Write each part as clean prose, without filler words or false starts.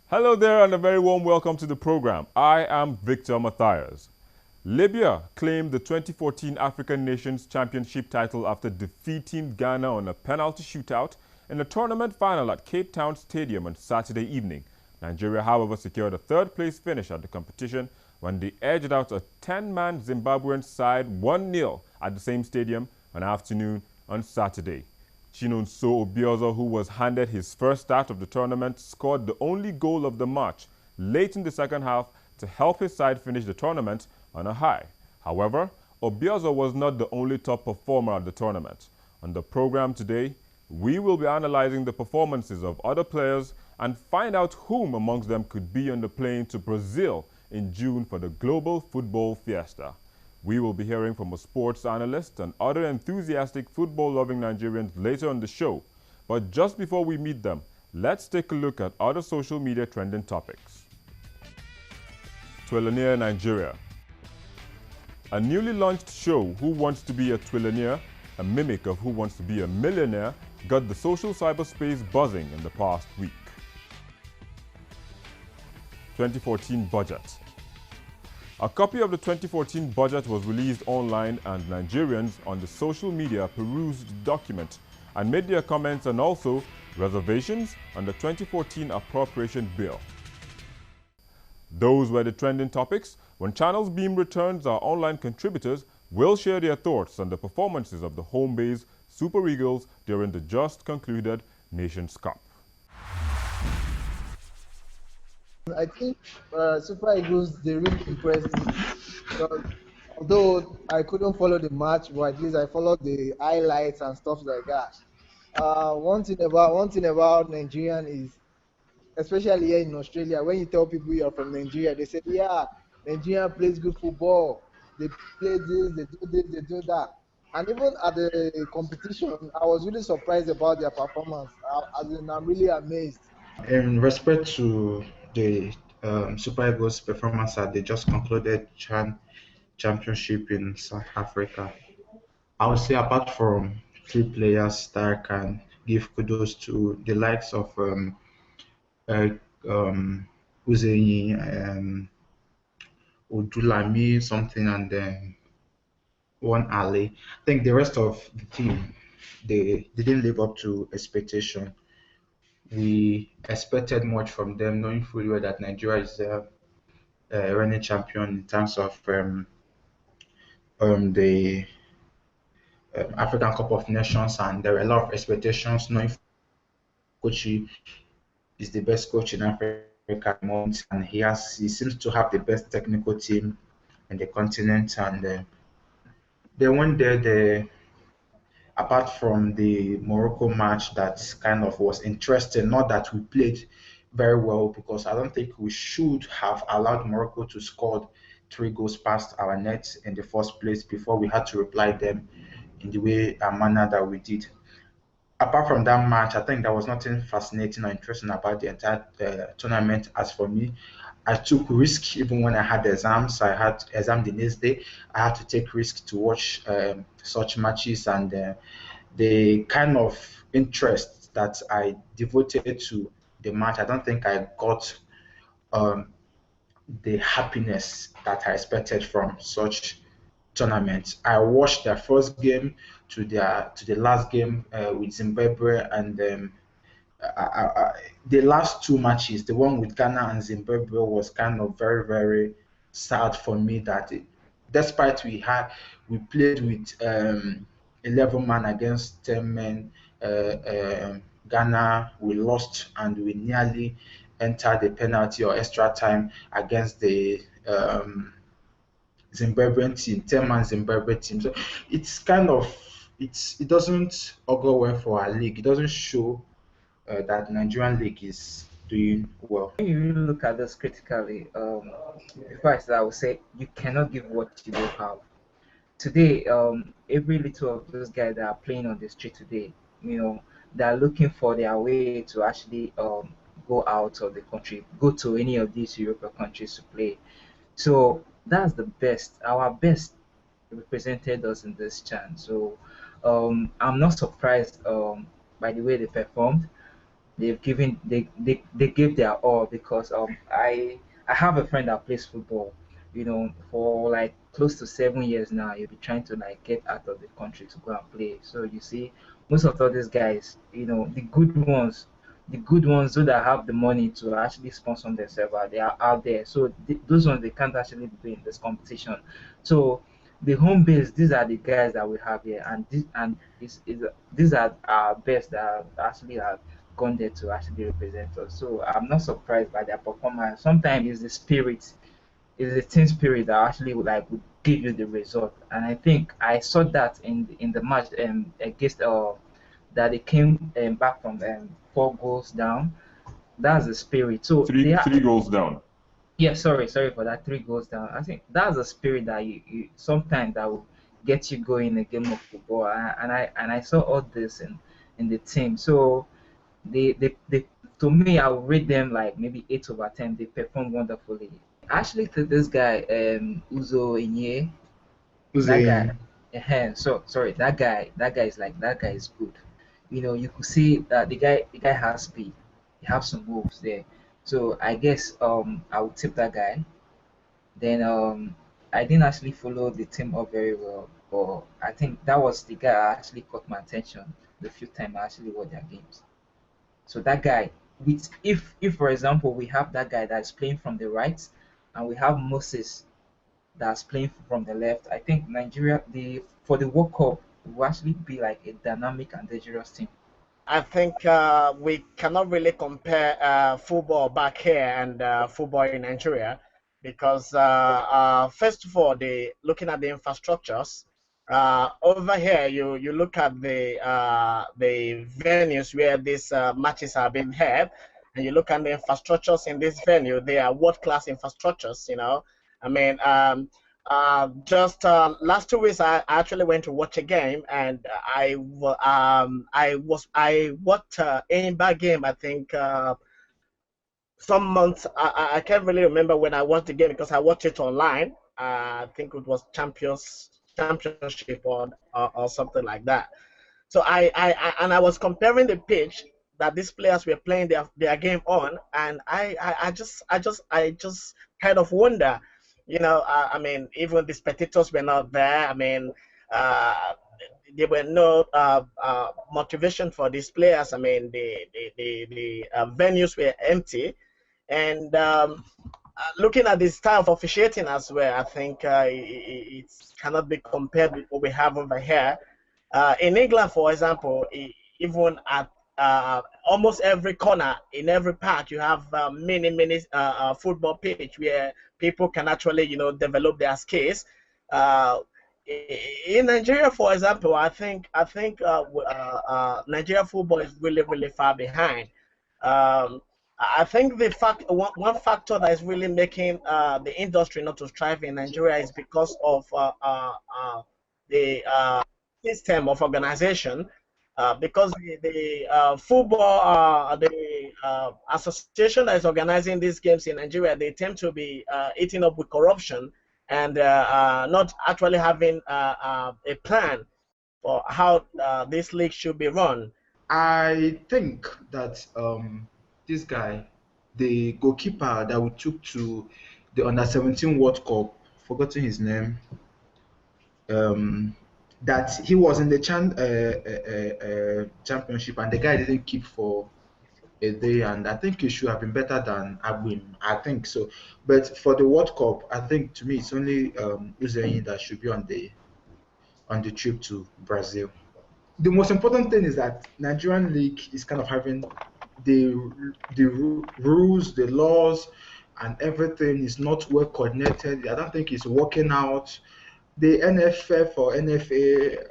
Hello there and a very warm welcome to the program. I am Victor Matthias. Libya claimed the 2014 African Nations Championship title after defeating Ghana on a penalty shootout in the tournament final at Cape Town Stadium on Saturday evening. Nigeria, however, secured a third-place finish at the competition when they edged out a 10-man Zimbabwean side 1-0 at the same stadium on afternoon on Saturday. Chinonso Obiozor, who was handed his first start of the tournament, scored the only goal of the match late in the second half to help his side finish the tournament on a high. However, Obiozor was not the only top performer at the tournament. On the program today, we will be analyzing the performances of other players and find out whom amongst them could be on the plane to Brazil in June for the Global Football Fiesta. We will be hearing from a sports analyst and other enthusiastic football-loving Nigerians later on the show. But just before we meet them, let's take a look at other social media trending topics. Twillionaire Nigeria. A newly launched show, Who Wants to Be a Twillionaire, a mimic of Who Wants to Be a Millionaire, got the social cyberspace buzzing in the past week. 2014 budget. A copy of the 2014 budget was released online and Nigerians on the social media perused the document and made their comments and also reservations on the 2014 appropriation bill. Those were the trending topics. When Channels Beam returns, our online contributors will share their thoughts on the performances of the home-based Super Eagles during the just concluded Nations Cup. I think Super Eagles, they really impressed me. Because although I couldn't follow the match, but at least I followed the highlights and stuff like that. One thing about Nigerian is, especially here in Australia, when you tell people you're from Nigeria, they say, yeah, Nigeria plays good football. They play this, they do this, they do that. And even at the competition, I was really surprised about their performance. I'm really amazed. In respect to the Super Eagles performance at the just concluded championship in South Africa, I would say apart from three players that I can give kudos to, the likes of Eric Uzenyi, Odulami something, and then one Ali. I think the rest of the team, they didn't live up to expectation. We expected much from them, knowing fully well that Nigeria is reigning champion in terms of the African Cup of Nations, and there were a lot of expectations, knowing coach is the best coach in Africa at the moment, and he seems to have the best technical team in the continent, and they went there. Apart from the Morocco match that kind of was interesting, not that we played very well, because I don't think we should have allowed Morocco to score three goals past our net in the first place before we had to reply them in the way and manner that we did. Apart from that match, I think there was nothing fascinating or interesting about the entire tournament. As for me, I took risk even when I had exams. I had exam the next day. I had to take risk to watch such matches, and the kind of interest that I devoted to the match, I don't think I got um, the happiness that I expected from such tournaments. I watched their first game to the last game with Zimbabwe, and the last two matches, the one with Ghana and Zimbabwe, was kind of very, very sad for me. Despite we played with 11 man against 10 men, Ghana, we lost and we nearly entered the penalty or extra time against the Zimbabwean team, 10-man Zimbabwe team. So it's kind of it doesn't augur well for our league. It doesn't show that Nigerian league is doing well. When you really look at this critically, before I start, I would say you cannot give what you don't have. Today, every little of those guys that are playing on the street today, they are looking for their way to actually go out of the country, go to any of these European countries to play. So that's the best. Our best represented us in this chance. So I'm not surprised by the way they performed. they gave their all because I have a friend that plays football, for like close to 7 years now. He'll be trying to like get out of the country to go and play. So you see, most of all these guys, the good ones, those that have the money to actually sponsor themselves, they are out there. So those ones they can't actually be in this competition. So the home base, these are the guys that we have here, and these are our best that actually have gone there to actually represent us. So I'm not surprised by their performance. Sometimes it's the spirit, it's the team spirit that actually would give you the result. And I think I saw that in the match against that they came back from 4 goals down. That's the spirit. So Three they are. three goals down. Yeah, sorry for that. 3 goals down. I think that's a spirit that you sometimes that will get you going in a game of football. And I saw all this in the team. So they to me, I would rate them like maybe 8/10. They perform wonderfully. Actually, to this guy, Uzo Inye, that guy. Usain. So sorry, that guy is good. You could see that the guy has speed. He has some moves there. So I guess I would tip that guy. Then I didn't actually follow the team up very well, but I think that was the guy that actually caught my attention the few times I actually watched their games. So that guy, with if for example we have that guy that's playing from the right, and we have Moses that's playing from the left, I think Nigeria the for the World Cup will actually be like a dynamic and dangerous team. I think we cannot really compare football back here and football in Nigeria because first of all, looking at the infrastructures over here, you look at the venues where these matches are being held, and you look at the infrastructures in this venue. They are world class infrastructures. I mean. Just last 2 weeks, I actually went to watch a game, and I watched a bad game. I think some months I can't really remember when I watched the game because I watched it online. I think it was championship or something like that. So I was comparing the pitch that these players were playing their game on, and I just kind of wonder, I mean, even the spectators were not there. I mean, uh, there were no motivation for these players. I mean, the venues were empty, and looking at the style of officiating as well, I think it cannot be compared with what we have over here. In England, for example, even at almost every corner in every park, you have many football pitch where people can actually, develop their skills. Uh, in Nigeria, for example, I think Nigeria football is really far behind. Um, I think one factor that is really making the industry not to thrive in Nigeria is because of the system of organization. Because the football, the association that is organizing these games in Nigeria, they tend to be eating up with corruption and not actually having a plan for how this league should be run. I think that this guy, the goalkeeper that we took to the under 17 World Cup, forgotten his name, um, that he was in the championship and the guy didn't keep for a day, and I think he should have been better than Abwim. I think so. But for the World Cup, I think to me it's only Usain that should be on the trip to Brazil. The most important thing is that Nigerian league is kind of having the rules, the laws, and everything is not well coordinated. I don't think it's working out. The NFF or NFA,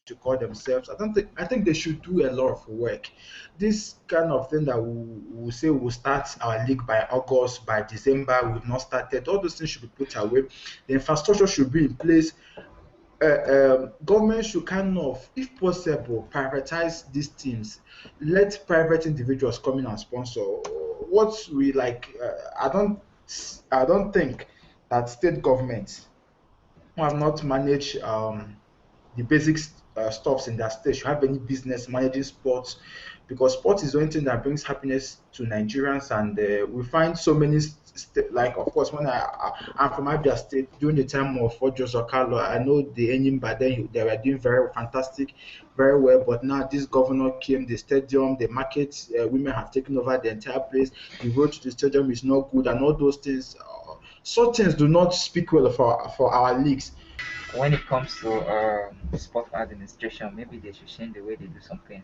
to call themselves, I think they should do a lot of work. This kind of thing that we say we'll start our league by August, by December, we've not started. All those things should be put away. The infrastructure should be in place. Government should kind of, if possible, prioritize these teams. Let private individuals come in and sponsor. What we like, I don't think that state governments who have not managed the basic stuffs in their state should have any business managing sports because sport is the only thing that brings happiness to Nigerians, and we find so many like, of course, when I'm from Abia State during the time of Joshua Carlo, I know the Enyimba then they were doing very fantastic, very well. But now this governor came, the stadium, the market, women have taken over the entire place. The road to the stadium is not good, and all those things. Such things do not speak well for our leagues. When it comes to sport administration, maybe they should change the way they do something.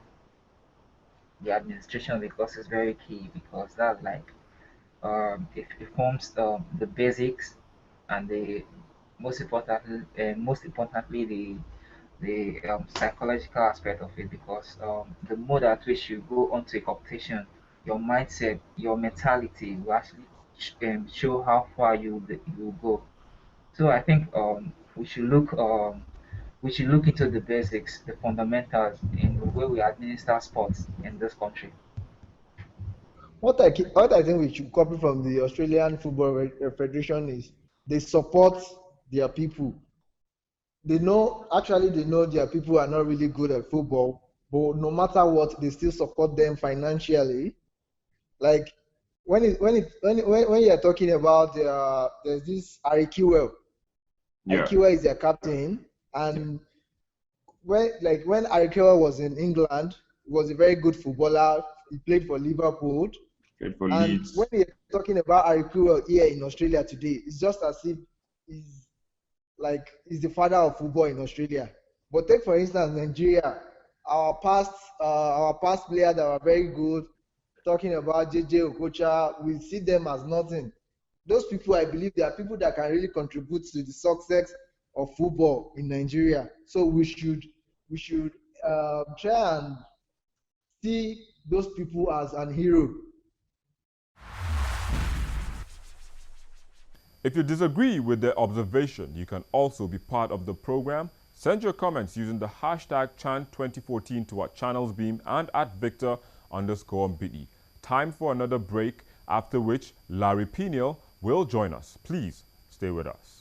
The administration, because it's very key, because that's like it forms the basics and the most importantly the psychological aspect of it, because the mode at which you go onto a competition, your mindset, your mentality will actually show how far you go. So I think we should look into the basics, the fundamentals in the way we administer sports in this country. What I think we should copy from the Australian Football Federation is they support their people. They know their people are not really good at football, but no matter what, they still support them financially. Like when you're talking about there's this Harry Kewell. Yeah. Kewell is their captain, and when Harry Kewell was in England, he was a very good footballer. He played for Liverpool. Good for And Leeds. when you're talking about Harry Kewell here in Australia today, it's just as if he's the father of football in Australia. But take for instance Nigeria, our past players that were very good, talking about JJ Okocha, we see them as nothing. Those people, I believe, they are people that can really contribute to the success of football in Nigeria. So we should try and see those people as an hero. If you disagree with their observation, you can also be part of the program. Send your comments using the hashtag #Chant2014 to our channels Beam and at Victor_Mbidi. Time for another break, after which Larry Peniel will join us. Please stay with us.